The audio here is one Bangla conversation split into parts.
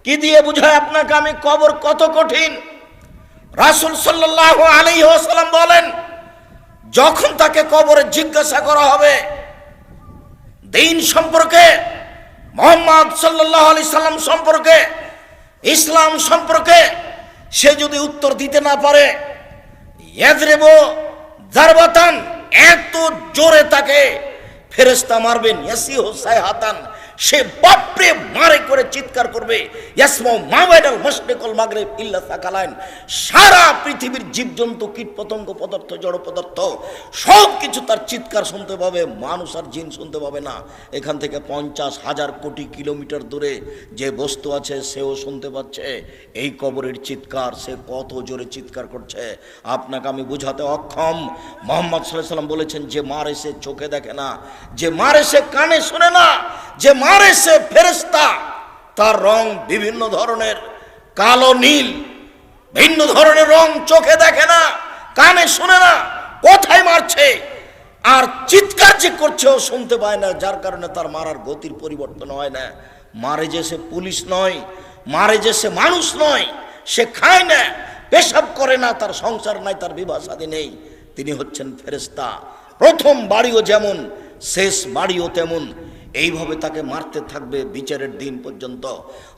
কি দিয়ে বুঝায় আপনাকে আমি কবর কত কঠিন? রাসূল সাল্লাল্লাহু আলাইহি ওয়াসাল্লাম বলেন, যখন তাকে কবরে জিজ্ঞাসা করা হবে দ্বীন সম্পর্কে, মুহাম্মদ সাল্লাল্লাহু আলাইহি সাল্লাম সম্পর্কে, ইসলাম সম্পর্কে, সে যদি উত্তর দিতে না পারে, ইয়াজরিবু জারবাতান, এত জোরে তাকে ফেরেশতা মারবেন, ইয়াসিহু সাইহাতান, সে বাপরে মারে করে চিৎকার করবে, ইয়াসমাউ মা বাইনাল মাশরিক ওয়াল মাগরিব ইল্লা সাকালাইন, সারা পৃথিবীর জীবজন্তু, কীটপতঙ্গ, পদার্থ, জড় পদার্থ সব কিছু তার চিৎকার শুনতে পাবে, মানুষ আর জিন শুনতে পাবে না। এখান থেকে 50,000 কোটি কিলোমিটার দূরে যে বস্তু আছে সেও শুনতে পাচ্ছে এই কবরের চিৎকার। সে কত জোরে চিৎকার করছে আপনাকে আমি বুঝাতে অক্ষম। মুহাম্মদ সাল্লাল্লাহু আলাইহি ওয়াসাল্লাম বলেছেন, যে মারে সে চোখে দেখে না, যে মারে সে কানে শোনে না, যে মারে সে ফেরেশতা, তার রং বিভিন্ন ধরনের, কালো নীল, ভিন্ন ধরনের রং, চোখে দেখে না, কানে শোনে না, কোথায় মারছে আর চিৎকার যে করছে ও শুনতে পায় না, যার কারণে তার মারার গতির পরিবর্তন হয় না। মারে যে সে পুলিশ নয়, মারে যে সে মানুষ নয়, সে খায় না, পেশাব করে না, তার সংসার নাই, তার বিবাহ শাদী নেই, তিনি হচ্ছেন ফেরেশতা। প্রথম বাড়িও যেমন, শেষ বাড়িও তেমন, এইভাবে তাকে মারতে থাকবে বিচারের দিন পর্যন্ত।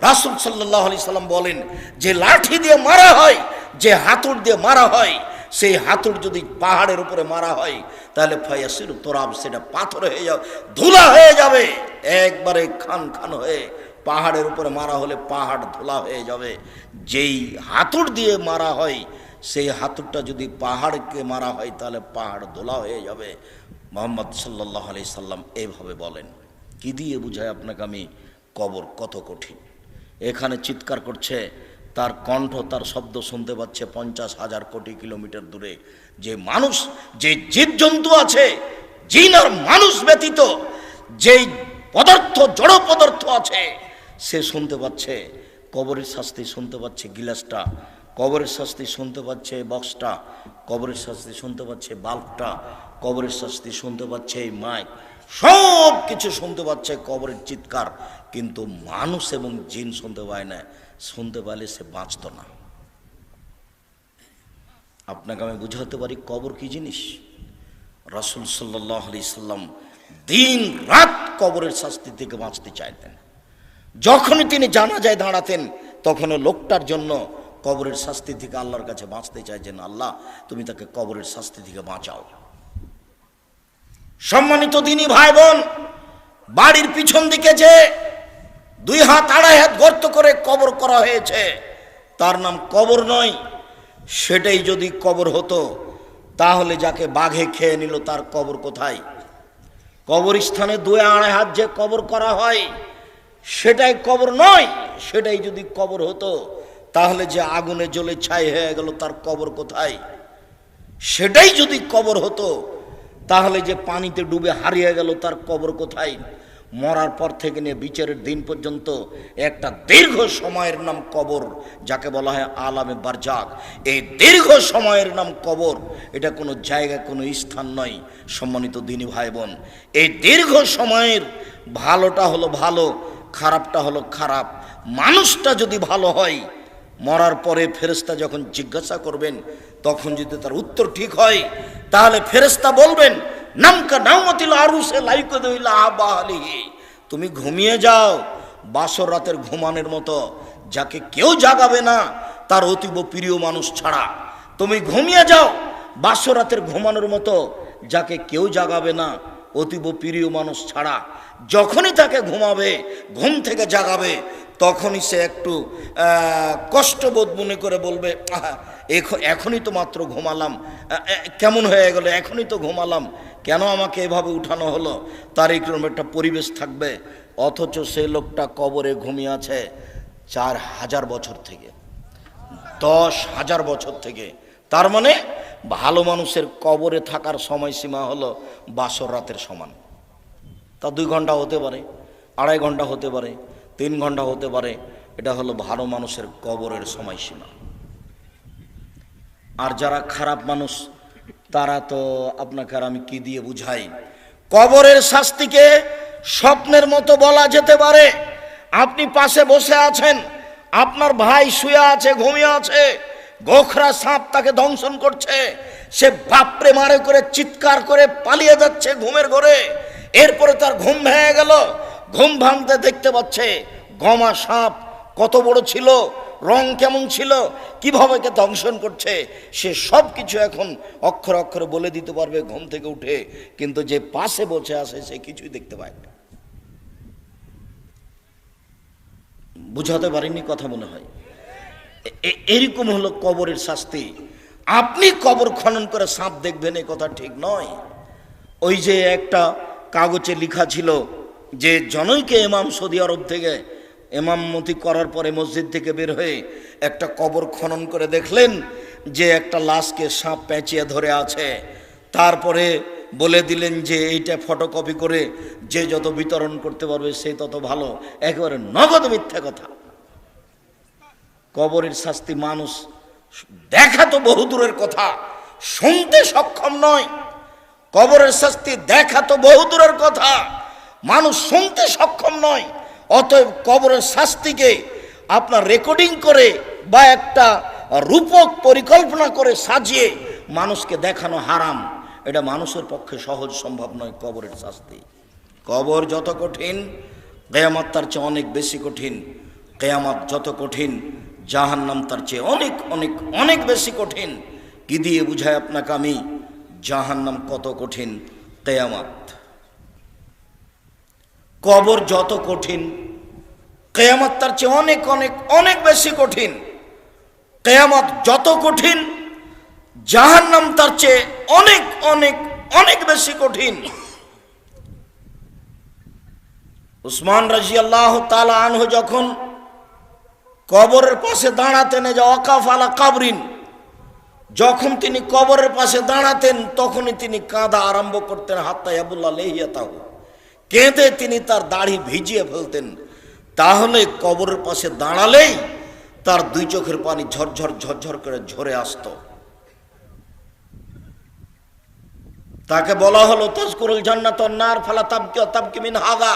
রাসূল সাল্লাল্লাহু আলাইহি সাল্লাম বলেন, যে লাঠি দিয়ে মারা হয়, যে হাতুড় দিয়ে মারা হয়, সেই হাতুড় যদি পাহাড়ের উপরে মারা হয় তাহলে ফায়াসির তোরাব, সেটা পাথর হয়ে যাবে, ধুলা হয়ে যাবে, একবারে খান খান হয়ে। পাহাড়ের উপরে মারা হলে পাহাড় ধুলা হয়ে যাবে। যেই হাতুড় দিয়ে মারা হয়, সেই হাতুড়টা যদি পাহাড়কে মারা হয় তাহলে পাহাড় ধুলা হয়ে যাবে। মুহাম্মদ সাল্লাল্লাহু আলাইহি সাল্লাম এইভাবে বলেন। কি দিয়ে বুঝায় আপনাকে আমি কবর কত কঠিন? এখানে চিৎকার করছে, তার কণ্ঠ, তার শব্দ শুনতে পাচ্ছে 50,000 কোটি কিলোমিটার দূরে। যে মানুষ, যে জীবজন্তু আছে, জিন আর মানুষ ব্যতীত যেই পদার্থ, জড় পদার্থ আছে, সে শুনতে পাচ্ছে কবরের শাস্তি, শুনতে পাচ্ছে গিলাসটা, কবরের শাস্তি শুনতে পাচ্ছে বক্সটা, কবরের শাস্তি শুনতে পাচ্ছে বাল্বটা, কবরের শাস্তি শুনতে পাচ্ছে এই মাইক, সব কিছু শুনতে পাচ্ছে কবরের চিৎকার। কিন্তু মানুষ এবং জিন শুনতে পায় না। শুনতে পাইলে সে বাঁচত না। আপনাকে আমি বুঝাতে পারি কবর কি জিনিস। রাসূল সাল্লাল্লাহু আলাইহি সাল্লাম দিন রাত কবরের শাস্তি থেকে বাঁচতে চাইতেন। যখনই তিনি জানাজায় দাঁড়াতেন, তখন লোকটার জন্য কবরের শাস্তি থেকে আল্লাহর কাছে বাঁচতে চাইছেন, আল্লাহ তুমি তাকে কবরের শাস্তি থেকে বাঁচাও। সম্মানিত দিনী ভাই বোন, বাড়ির পিছন দিকে যে 2 হাত 2.5 হাত গর্ত করে কবর করা হয়েছে, তার নাম কবর নয়। সেটাই যদি কবর হতো তাহলে যাকে বাঘে খেয়ে নিল তার কবর কোথায়? কবরস্থানে 2-2.5 হাত যে কবর করা হয় সেটাই কবর নয়। সেটাই যদি কবর হতো তাহলে যে আগুনে জ্বলে ছাই হয়ে গেল তার কবর কোথায়? সেটাই যদি কবর হতো তাহলে যে পানিতে ডুবে হারিয়ে গেল তার কবর কোথায়? মরার পর থেকে নিয়ে বিচারের দিন পর্যন্ত একটা দীর্ঘ সময়ের নাম কবর, যাকে বলা হয় আলামে বারজাক। এই দীর্ঘ সময়ের নাম কবর, এটা কোনো জায়গা, কোনো স্থান নয়। সম্মানিত দিনী ভাই বোন, এই দীর্ঘ সময়ের ভালোটা হলো ভালো, খারাপটা হলো খারাপ। মানুষটা যদি ভালো হয়, মরার পরে ফেরেশতা যখন জিজ্ঞাসা করবেন, তখন যদি তার উত্তর ঠিক হয় তাহলে ফেরেশতা বলবেন, নামকা নাওমাতিল আরুসে লাইকুদুইলা আবালিহি, তুমি ঘুমিয়ে যাও বাসর রাতের ঘুমানোর মতো, যাকে কেউ জাগাবে না তার অতীব প্রিয় মানুষ ছাড়া। তুমি ঘুমিয়ে যাও বাসর রাতের ঘুমানোর মতো, যাকে কেউ জাগাবে না অতীব প্রিয় মানুষ ছাড়া। যখনই তাকে ঘুমাবে, ঘুম থেকে জাগাবে, তখনই সে একটু কষ্টবোধ মনে করে বলবে, এখনই তো মাত্র ঘুমালাম, কেমন হয়ে গেল, এখনই তো ঘুমালাম, কেন আমাকে এভাবে উঠানো হলো? তার এইরকম একটা পরিবেশ থাকবে। অথচ সে লোকটা কবরে ঘুমিয়ে আছে 4,000 বছর থেকে, 10,000 বছর থেকে। তার মানে ভালো মানুষের কবরে থাকার সময়সীমা হলো বাসর রাতের সমান। তা 2 ঘন্টা হতে পারে, 2.5 ঘন্টা হতে পারে, 3 ঘন্টা হতে পারে। এটা হলো ভালো মানুষের কবরের সময়সীমা। আর যারা খারাপ মানুষ, তারা তো আপনাকে আর আমি কি দিয়ে বুঝাই? কবরের শাস্তিকে স্বপ্নের মতো বলা যেতে পারে। আপনি পাশে বসে আছেন, আপনার ভাই শুয়ে আছে, ঘুমিয়ে আছে, গোখরা সাপ তাকে দংশন করছে, সে বাপরে মারে করে চিৎকার করে পালিয়ে যাচ্ছে ঘুমের ঘরে। এরপরে তার ঘুম ভেঙে গেল, ঘুম ভাঙতে দেখতে পাচ্ছে গমা সাপ কত বড় ছিল, রং কেমন ছিল, কিভাবে কে দংশন করছে, সে সব কিছু এখন অক্ষরে অক্ষরে বলে দিতে পারবে ঘুম থেকে উঠে। কিন্তু যে পাশে বসে আছে সে কিছুই দেখতে পায় না। বুঝাতে পারিনি কথা মনে হয়। এরকম হলো কবরের শাস্তি। আপনি কবর খনন করে সাপ দেখবেন এ কথা ঠিক নয়। ওই যে একটা কাগজে লেখা ছিল যে জনৈকে ইমাম সৌদি আরব থেকে ইমামতি করার পরে মসজিদ থেকে বের হয়ে একটা কবর খনন করে দেখলেন যে একটা লাশকে সাপ পেঁচিয়ে ধরে আছে। তারপরে বলে দিলেন যে এইটা ফটোকপি করে যে যত বিতরণ করতে পারবে সে তত ভালো। একেবারে নগদ মিথ্যা কথা। কবরের শাস্তি মানুষ দেখা তো বহু দূরের কথা, শুনতে সক্ষম নয়। কবরের শাস্তি দেখা তো বহু দূরের কথা, মানুষ শুনতে সক্ষম নয়। অতএব কবরের শাস্তিকে আপনার রেকর্ডিং করে বা একটা রূপক পরিকল্পনা করে সাজিয়ে মানুষকে দেখানো হারাম। এটা মানুষের পক্ষে সহজ সম্ভব নয়। কবরের শাস্তি, কবর যত কঠিন কিয়ামত তার চেয়ে অনেক বেশি কঠিন। কিয়ামত যত কঠিন জাহান্নাম তার চেয়ে অনেক অনেক অনেক বেশি কঠিন। কি দিয়ে বুঝায় আপনাকে আমি জাহান্নাম কত কঠিন? কিয়ামত। কবর যত কঠিন কিয়ামত তার চেয়ে অনেক অনেক অনেক বেশি কঠিন। কিয়ামত যত কঠিন জাহান্নাম তার চেয়ে অনেক অনেক অনেক বেশি কঠিন। উসমান রাদিয়াল্লাহু তাআলা আনহু যখন কবরের পাশে দাঁড়াতেন, যে ওয়াকাফ আলা কাবরিন, যখন তিনি কবরের পাশে দাঁড়াতেন তখনই তিনি কাঁদা আরম্ভ করতেন। হাত্তা ইয়াবুল্লাহ লাহিয়াতাহু, কেঁদে তিনি তার দাড়ি ভিজিয়ে ফেলতেন। তাহলে কবরের পাশে দাঁড়ালেই তার দুই চোখের পানি ঝরঝর ঝরঝর করে ঝরে আসত। তাকে বলা হলো তাজকুরুল জান্নাত ওয়ান নার ফালা তাবকি ওয়া তাবকি মিন হাযা,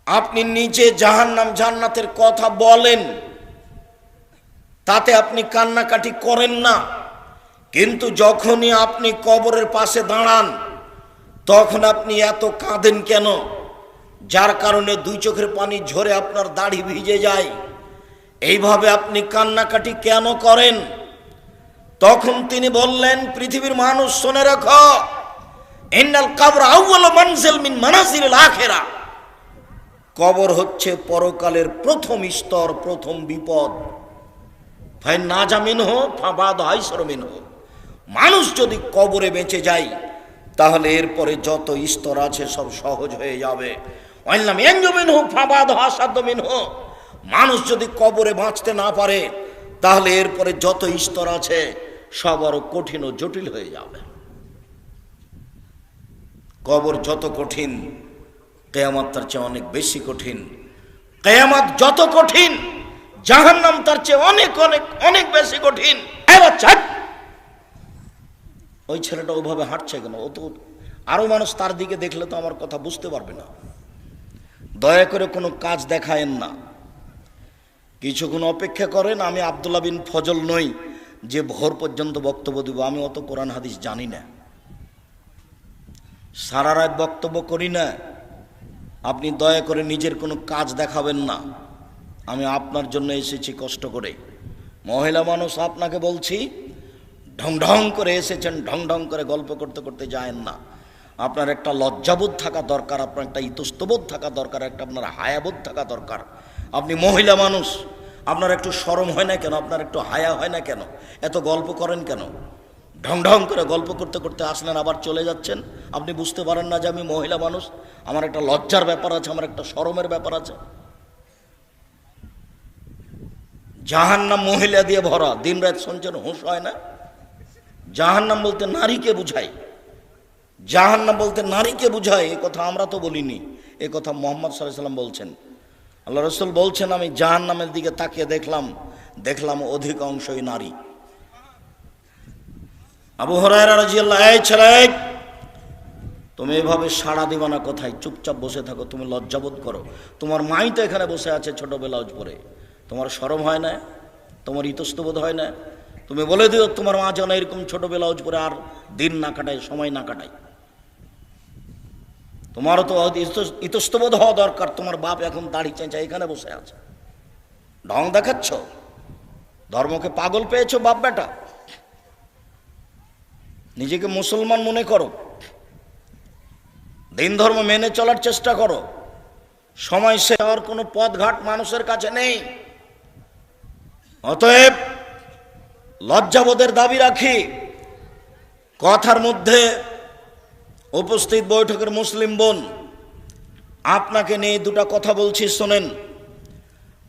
আপনি নিজে জাহান্নাম জান্নাতের কথা বলেন, তাতে আপনি কান্নাকাটি করেন না, কিন্তু যখনই আপনি কবরের পাশে দাঁড়ান তখন আপনি এত কাঁদেন কেন? যার কারণে দুই চোখের পানি ঝরে আপনার দাড়ি ভিজে যায়। এইভাবে আপনি কান্নাকাটি কেন করেন? তখন তিনি বললেন, পৃথিবীর মানুষ শুনে রাখো, ইন্নাল কবর আউয়ালু মানজিল মিন মানাজিলিল আখিরা, কবর হচ্ছে পরকালের প্রথম স্তর, প্রথম বিপদ। ফাইন নাজা মিনহু ফাবাদ হাইসর মিনহু, মানুষ যদি কবরে বেঁচে যায় তাহলে এরপরে যত স্তর আছে সব সহজ হয়ে যাবে। ওয়াইল্লাম ইয়ানজু মিনহু ফাবাদ হাসাদ মিনহু, মানুষ যদি কবরে বাঁচতে না পারে তাহলে এরপরে যত স্তর আছে সব আরো কঠিন ও জটিল হয়ে যাবে। কবর যত কঠিন কিয়ামত তার চেয়ে অনেক বেশি কঠিন। কিয়ামত যত কঠিন জাহান্নাম তার চেয়ে অনেক অনেক অনেক বেশি কঠিন। ওই ছেলেটা ওভাবে হাঁটছে কেন? ও তো আরো মানুষ তার দিকে দেখলে তো আমার কথা বুঝতে পারবে না। দয়া করে কোনো কাজ দেখায়েন না, কিছুক্ষণ অপেক্ষা করেন। আমি আব্দুল্লাহ বিন ফজল নই যে ভোর পর্যন্ত বক্তব্য দিব। আমি অত কোরআন হাদিস জানি না, সারা রাত বক্তব্য করি না। আপনি দয়া করে নিজের কোনো কাজ দেখাবেন না। আমি আপনার জন্য এসেছি কষ্ট করে। মহিলা মানুষ, আপনাকে বলছি, ঢং ঢং করে এসেছেন, ঢং ঢং করে গল্প করতে করতে যায়েন না। আপনার একটা লজ্জাবোধ থাকা দরকার, আপনার একটা ইতস্তবোধ থাকা দরকার, একটা আপনার হায়াবোধ থাকা দরকার। আপনি মহিলা মানুষ, আপনার একটু শরম হয় না কেন? আপনার একটু হায়া হয় না কেন? এত গল্প করেন কেন? ঢং ঢং করে গল্প করতে করতে আসলেন, আবার চলে যাচ্ছেন। আপনি বুঝতে পারেন না যে আমি মহিলা মানুষ, আমার একটা লজ্জার ব্যাপার আছে, আমার একটা শরমের ব্যাপার আছে। জাহান্নাম মহিলা দিয়ে ভরা, দিন রাত শুনছেন, হুঁশ হয় না? জাহান্নাম বলতে নারীকে বুঝায়, জাহান্নাম বলতে নারীকে বুঝায়। এ কথা আমরা তো বলিনি, এ কথা মুহাম্মদ সাল্লাল্লাহু আলাইহি ওয়াসাল্লাম বলছেন। আল্লাহ রাসূল বলছেন, আমি জাহান্নামের দিকে তাকিয়ে দেখলাম অধিকাংশই নারী। আবু হুরায়রা রাদিয়াল্লাহু, এই ছেলে তুমি এভাবে সাড়া দিবা না, কোথায় চুপচাপ বসে থাকো। তুমি লজ্জাবোধ করো, তোমার মাই তো এখানে বসে আছে ছোট ব্লাউজ পরে, তোমার শরম হয় না? তোমার ইতস্তবোধ হয় না? তুমি বলে দিও তোমার মা যেন এরকম ছোট ব্লাউজ পরে আর দিন না কাটায়, সময় না কাটায়। তোমারও তো ইতস্তবোধ হওয়া দরকার। তোমার বাপ এখন দাড়ি চেঁচা এখানে বসে আছে, ঢং দেখাচ্ছ, ধর্মকে পাগল পেয়েছো বাপ বেটা। নিজেকে মুসলমান মনে করো, দিন ধর্ম মেনে চলার চেষ্টা করো। সময় শেষ হওয়ার কোনো পথঘাট মানুষের কাছে নেই। অতএব লজ্জাবোধের দাবি রাখি। কথার মধ্যে উপস্থিত বৈঠকের মুসলিম বোন, আপনাকে নিয়ে দুটা কথা বলছি, শোনেন।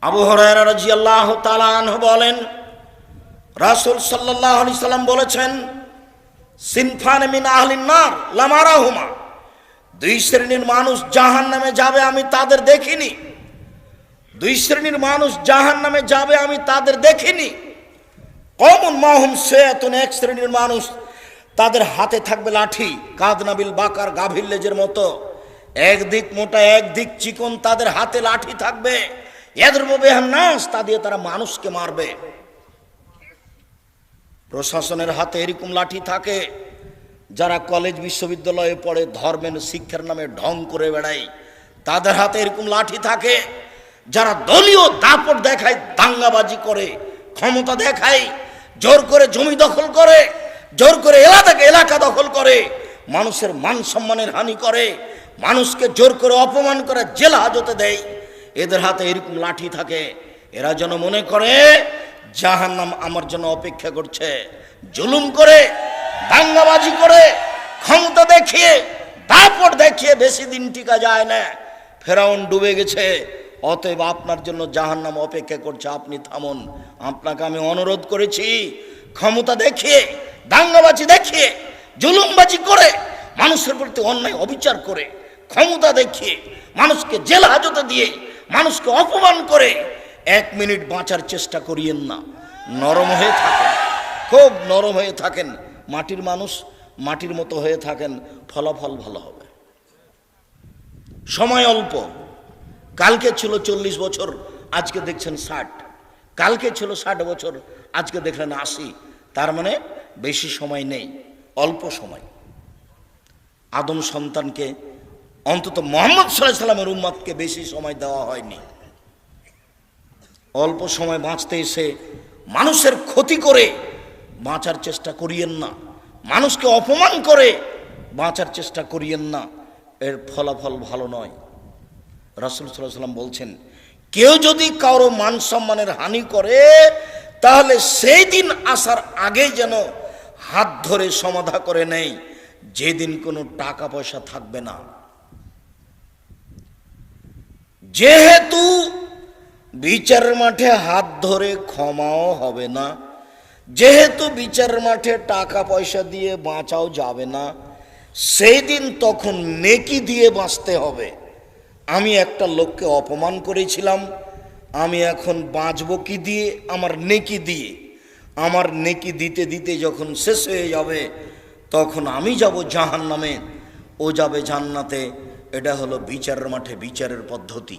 আবু হুরায়রা রাদিয়াল্লাহু তাআলা আনহু বলেন, রাসূল সাল্লাল্লাহু আলাইহি সাল্লাম বলেছেন, সিনফান মিন আহলিন নার লামারাহুমা, দুই শ্রেণীর মানুষ জাহান্নামে যাবে আমি তাদের দেখিনি। দুই শ্রেণীর মানুষ জাহান্নামে যাবে আমি তাদের দেখিনি। কওমুন মাহুম সায়াতুন, এক শ্রেণীর মানুষ তাদের হাতে থাকবে লাঠি, কাদনাবিল বাকার, গাভীর লেজের মতো, একদিক মোটা একদিক চিকন, তাদের হাতে লাঠি থাকবে। ইয়াদরবু বিহান নাস, তা দিয়ে তারা মানুষকে মারবে। প্রশাসনের হাতে এরকম লাঠি থাকে, যারা কলেজ বিশ্ববিদ্যালয়ে পড়ে ধর্মের শিক্ষার নামে ঢং করে বেড়ায় তাদের হাতে এরকম লাঠি থাকে। যারা দলীয় দাপট দেখায়, দাঙ্গাবাজি করে, ক্ষমতা দেখায়, জোর করে জমি দখল করে, জোর করে এলাকা দখল করে, মানুষের মান সম্মানের হানি করে, মানুষকে জোর করে অপমান করে জেল হাজতে দেয়, এদের হাতে এরকম লাঠি থাকে। এরা যেন মনে করে জাহান্নাম আমার জন্য অপেক্ষা করছে। জুলুম করে, দাঙ্গাবাজি করে, ক্ষমতা দেখিয়ে, দাপট দেখিয়ে বেশি দিন টিকা যায় না। ফেরাউন ডুবে গেছে, অতএব আপনার জন্য জাহান্নাম অপেক্ষা করছে, আপনি থামুন। আপনাকে আমি অনুরোধ করেছি, ক্ষমতা দেখিয়ে, দাঙ্গাবাজি দেখিয়ে, জুলুমবাজি করে, মানুষের প্রতি অন্যায় অবিচার করে, ক্ষমতা দেখিয়ে, মানুষকে জেল হাজতে দিয়ে, মানুষকে অপমান করে 1 মিনিট বাঁচার চেষ্টা করিয়েন না। নরম হয়ে থাকেন, খুব নরম হয়ে থাকেন। মাটির মানুষ, মাটির মতো হয়ে থাকেন, ফলাফল ভালো হবে। সময় অল্প। কালকে ছিল 40 বছর, আজকে দেখছেন 60। কালকে ছিল 60 বছর, আজকে দেখলেন 80। তার মানে বেশি সময় নেই, অল্প সময়। আদম সন্তানকে, অন্তত মুহাম্মদ সাল্লাল্লাহু আলাইহি সাল্লামের উম্মতকে বেশি সময় দেওয়া হয়নি। অল্প সময় বাঁচতে এসে মানুষের ক্ষতি করে বাঁচার চেষ্টা করিয়েন না, মানুষকে অপমান করে বাঁচার চেষ্টা করিয়েন না, এর ফলাফল ভালো নয়। রাসূল সাল্লাল্লাহু আলাইহি সাল্লাম বলছেন, কেউ যদি কারো মান সম্মানের হানি করে, তাহলে সেই দিন আসার আগেই যেন হাত ধরে সমাধা করে নেয়, যেদিন কোনো টাকা পয়সা থাকবে না। যেহেতু বিচারের মাঠে হাত ধরে ক্ষমাও হবে না, যেহেতু বিচারের মাঠে টাকা পয়সা দিয়ে বাঁচাও যাবে না, সেই দিন তখন নেকি দিয়ে বাঁচতে হবে। আমি একটা লোককে অপমান করেছিলাম, আমি এখন বাঁচব কি দিয়ে? আমার নেকি দিয়ে। আমার নেকি দিতে দিতে যখন শেষ হয়ে যাবে, তখন আমি যাব জাহান্নামে, ও যাবে জান্নাতে। এটা হলো বিচারের মাঠে বিচারের পদ্ধতি।